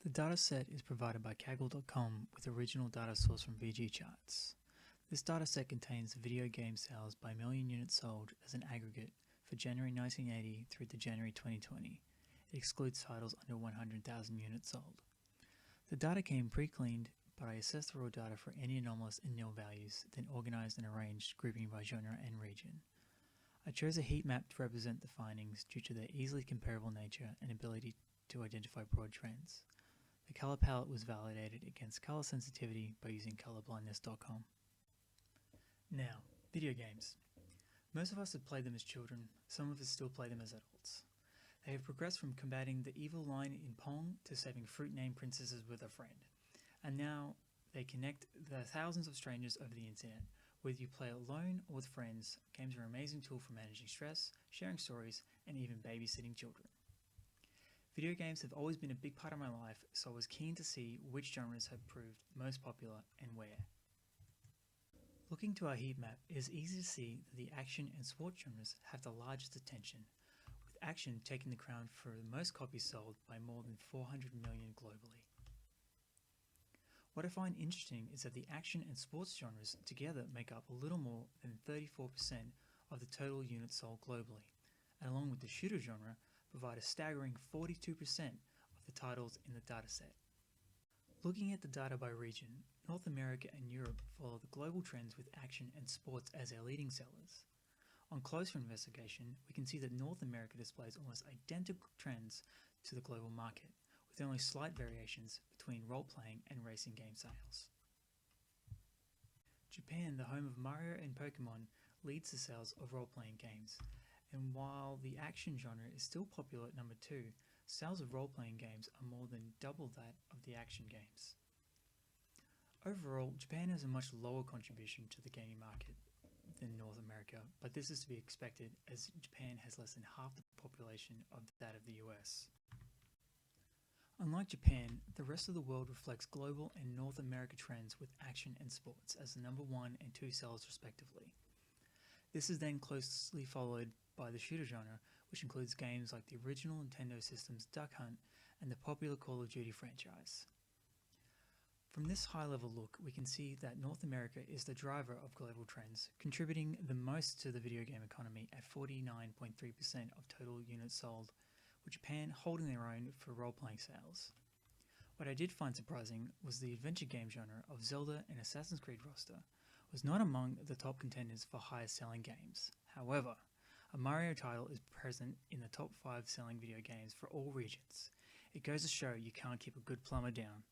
The dataset is provided by Kaggle.com with original data source from VGChartz. This dataset contains video game sales by million units sold as an aggregate for January 1980 through to January 2020. It excludes titles under 100,000 units sold. The data came pre-cleaned, but I assessed the raw data for any anomalous and nil values, then organized and arranged grouping by genre and region. I chose a heat map to represent the findings due to their easily comparable nature and ability to identify broad trends. The color palette was validated against color sensitivity by using Blindness.com. Now, video games. Most of us have played them as children, some of us still play them as adults. They have progressed from combating the evil line in Pong to saving fruit-named princesses with a friend. And now they connect the thousands of strangers over the internet. Whether you play alone or with friends, games are an amazing tool for managing stress, sharing stories, and even babysitting children. Video games have always been a big part of my life, so I was keen to see which genres have proved most popular and where. Looking to our heat map, it is easy to see that the action and sports genres have the largest attention, with action taking the crown for the most copies sold by more than 400 million globally. What I find interesting is that the action and sports genres together make up a little more than 34% of the total units sold globally, and along with the shooter genre, provide a staggering 42% of the titles in the dataset. Looking at the data by region, North America and Europe follow the global trends with action and sports as their leading sellers. On closer investigation, we can see that North America displays almost identical trends to the global market, with only slight variations between role-playing and racing game sales. Japan, the home of Mario and Pokemon, leads the sales of role-playing games, and while the action genre is still popular at number 2, sales of role-playing games are more than double that of the action games. Overall, Japan has a much lower contribution to the gaming market than North America, but this is to be expected as Japan has less than half the population of that of the US. Unlike Japan, the rest of the world reflects global and North America trends with action and sports as the number 1 and 2 sellers respectively. This is then closely followed by the shooter genre, which includes games like the original Nintendo system's Duck Hunt and the popular Call of Duty franchise. From this high-level look, we can see that North America is the driver of global trends, contributing the most to the video game economy at 49.3% of total units sold, with Japan holding their own for role-playing sales. What I did find surprising was the adventure game genre of Zelda and Assassin's Creed roster was not among the top contenders for highest selling games. However, a Mario title is present in the top 5 selling video games for all regions. It goes to show you can't keep a good plumber down.